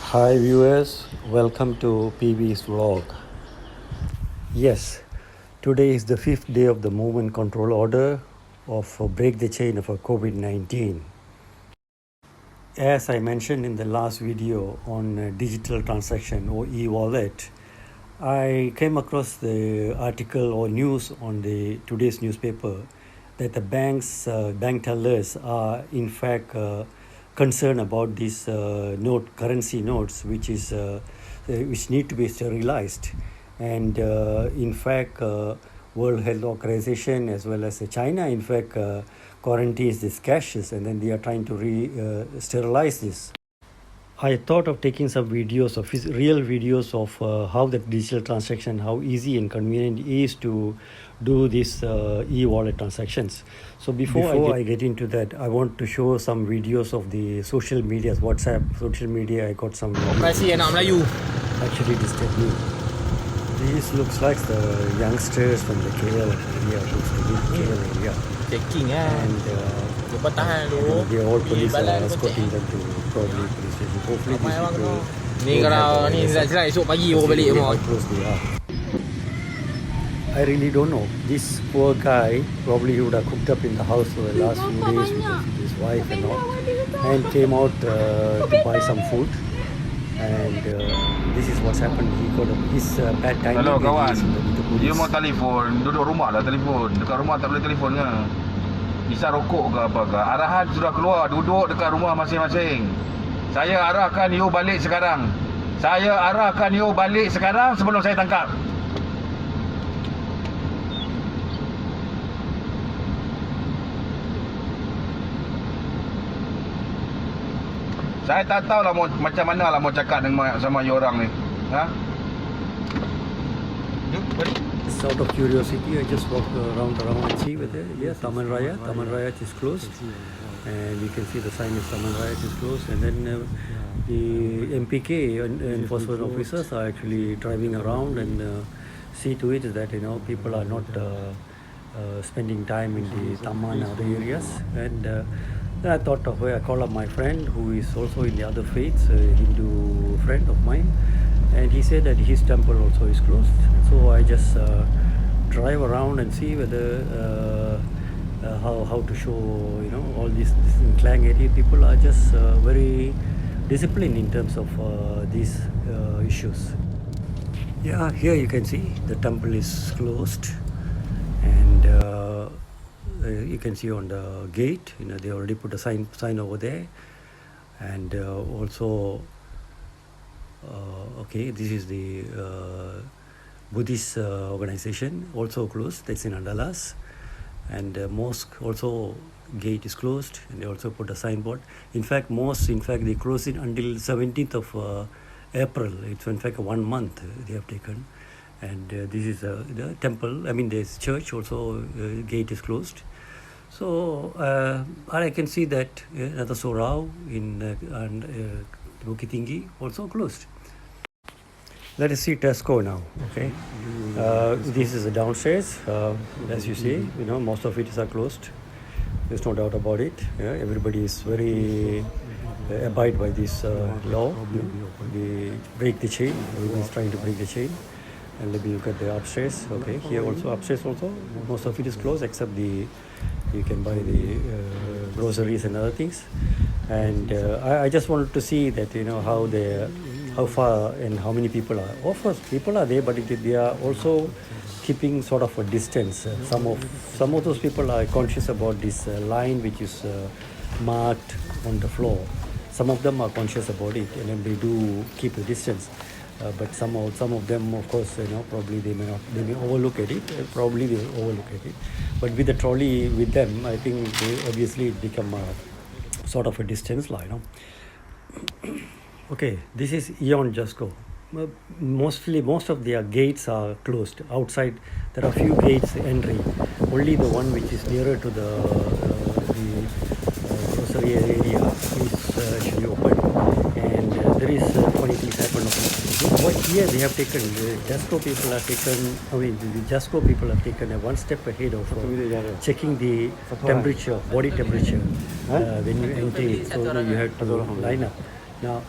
Hi viewers, welcome to PV's vlog. Yes, today is the 5th day of the movement control order of break the chain of COVID-19. As I mentioned in the last video on digital transaction or e-wallet, I came across the article or news on the today's newspaper that the bank tellers are in fact concerned about these currency notes which need to be sterilized, and in fact World Health Organization as well as China in fact quarantines these caches, and then they are trying to sterilize this. I thought of taking some videos of real videos of how the digital transaction, how easy and convenient it is to do these e-wallet transactions. So before I get into that, I want to show some videos of the social media, WhatsApp, social media. I got some videos. Actually disturbed me. This looks like the youngsters from the KL area, looks to be KL area. Checking And they all police are escorting them to probably police station. Hopefully these people ni kalau ni silap esok pagi baru balik semua. Close they are. I really don't know. This poor guy probably would have cooked up in the house for the last few days with his wife and all, and came out to buy some food. And this is what's happened. He got his bad timing. Hello kawan, dia mau telefon, duduk rumah dah telefon. Dekat rumah tak boleh telefon ke? Isap rokok ke apa ke? Arahan sudah keluar, duduk dekat rumah masing-masing. Saya arahkan you balik sekarang. Saya arahkan you balik sekarang sebelum saya tangkap. Saya tak tahu lah macam mana lah mau cakap dengan sama you orang ni. Ha? Just out of curiosity, I just walk around and see whether Taman Raya is closed, and you can see the sign is Taman Raya is closed, and then the MPK and enforcement officers are actually driving around and see to it that people are not spending time in the Taman and other areas. And then I thought of I call up my friend who is also in the other faiths, a Hindu friend of mine, and he said that his temple also is closed. So I just drive around and see whether how to show all this in Klang area people are just very disciplined in terms of these issues. Yeah, here you can see the temple is closed, and you can see on the gate they already put a sign over there, and also okay, this is the Buddhist organization also closed, that's in Andalas, and mosque also gate is closed, and they also put a signboard. In fact they close it until 17th of April. It's in fact 1 month they have taken. And this is the temple, this church also gate is closed. So I can see that another Sorao in Bukit Tinggi also closed. Let us see Tesco now. Okay, this is the downstairs. As you see, most of it is closed. There's no doubt about it. Everybody is very abide by this law. They break the chain. Everyone is trying to break the chain. And let me look at the upstairs. Okay, here also upstairs also most of it is closed except you can buy the groceries and other things. And I just wanted to see that how far and how many people are. Of course, people are there, but they are also keeping sort of a distance. Some of those people are conscious about this line which is marked on the floor. Some of them are conscious about it, and then they do keep a distance. But some of them, of course, probably they may overlook at it. Probably they will overlook at it. But with the trolley with them, I think obviously it become a sort of a distance line. Okay, this is Eon Jusco. Most of their gates are closed. Outside, there are few gates entry. Only the one which is nearer to the grocery area is actually open. And there is funny things happen. What here they have taken, the Jasco people have taken one step ahead of checking the temperature, body temperature when you enter, so you have to line up. Now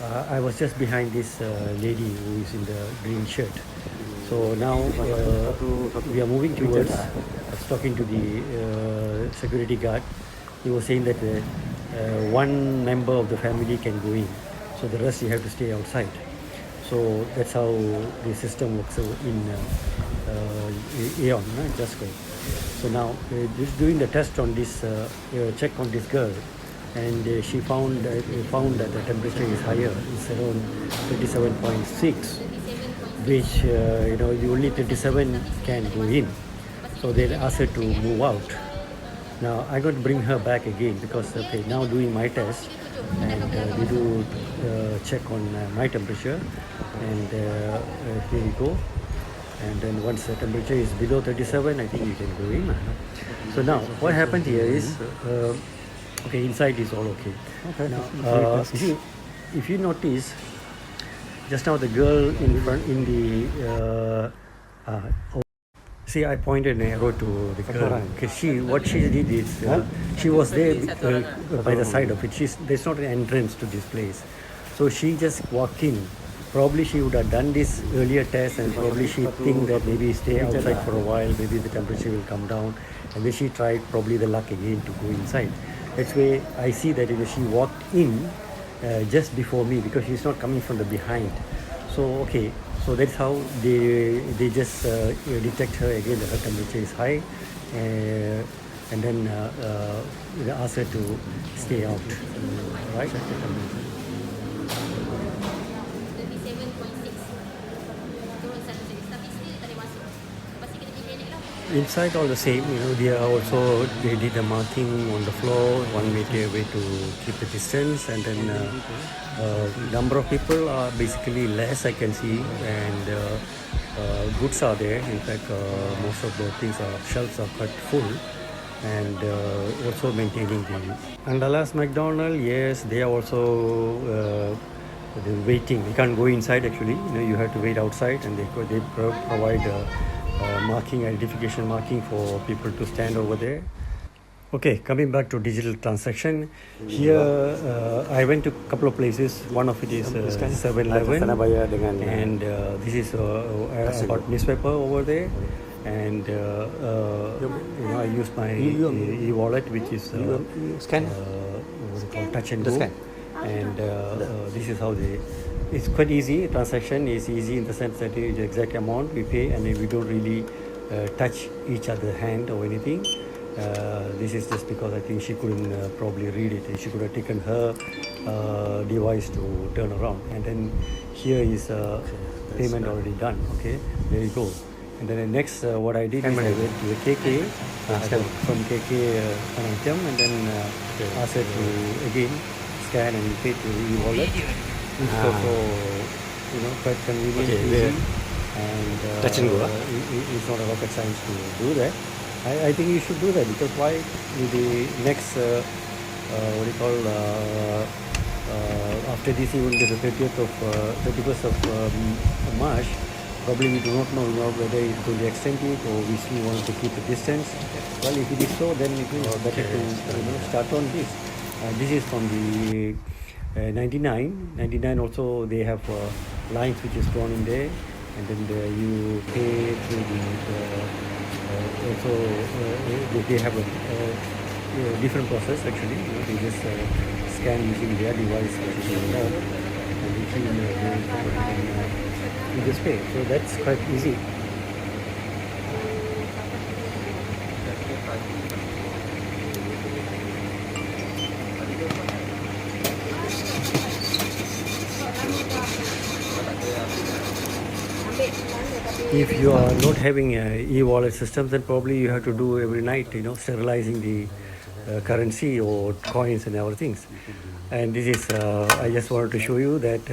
I was just behind this lady who is in the green shirt. So now we are moving towards. I was talking to the security guard. He was saying that one member of the family can go in, so the rest you have to stay outside. So that's how the system works in Aeon, just go. So now doing the test on this, check on this girl, and she found that the temperature is higher. It's around 37.6, which the only 37 can go in. So they asked her to move out. Now I'm going to bring her back again because now doing my test, and we do check on my temperature, and here we go. And then once the temperature is below 37, I think you can go in. So now what happened here is, okay, inside is all okay. Okay. Now, you see, if you notice, just now the girl in front in the see, I pointed an arrow to the girl because what she did is she was there by the side of it. There's not an entrance to this place, so she just walked in. Probably she would have done this earlier test, and probably she think that maybe stay outside for a while, maybe the temperature will come down, and then she tried probably the luck again to go inside. That's why I see that she walked in just before me because she's not coming from the behind. So okay, so that's how they just detect her again that her temperature is high, and then they ask her to stay out, right? Inside all the same, they are also, they did a marking on the floor, 1 meter away to keep the distance, and then number of people are basically less, I can see, and goods are there. In fact, most of the things shelves are quite full, and also maintaining the Andalas McDonald. Yes, they are also they're waiting. You can't go inside actually. You have to wait outside, and they provide marking, identification marking for people to stand over there. Okay, coming back to digital transaction. Here, I went to a couple of places. One of it is 7-Eleven, and this is about newspaper over there. And I use my e-wallet, which is scan. What is it called? Touch and go. And this is how it's quite easy. Transaction is easy in the sense that it's the exact amount we pay, and we don't really touch each other's hand or anything. This is just because I think she couldn't probably read it. She could have taken her device to turn around. And then here is payment already done. Okay, there you go. And then the next, what I did is I went to the KK, from KK an item, and then asked her to again scan and pay to e-wallet. It's also, quite convenient, easy, and touch and go. It's not a rocket science to do that. I think you should do that, because why the next after this, even the 31st of March, probably we do not know whether it's going to extend it or we still want to keep a distance. Well, if it is so, then it is better to start on this. This is from the 99 also. They have lines which is drawn in there, and then you pay through the also they have a different process actually. They just scan using their device which is on, and you just pay. So that's quite easy. If you are not having e-wallet systems, then probably you have to do every night, sterilizing the currency or coins and other things. And this is, I just wanted to show you that,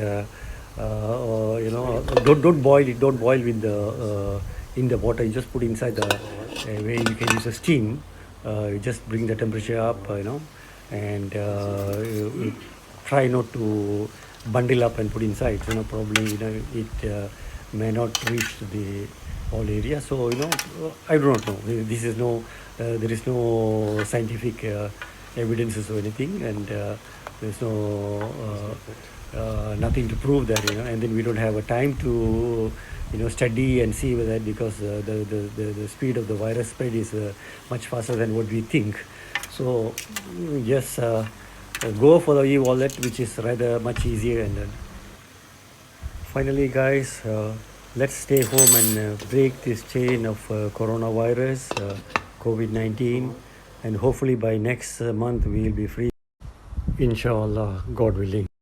don't boil it. Don't boil with the in the water. You just put inside the where you can use a steam. You just bring the temperature up, and you try not to bundle up and put inside. Probably it may not reach the all area. So I do not know. This is there is no scientific evidences or anything, and there's no nothing to prove that, and then we don't have a time to study and see whether, because the speed of the virus spread is much faster than what we think. So just go for the e-wallet, which is rather much easier. And finally, guys, let's stay home and break this chain of coronavirus, COVID-19, and hopefully by next month we will be free, inshallah, God willing.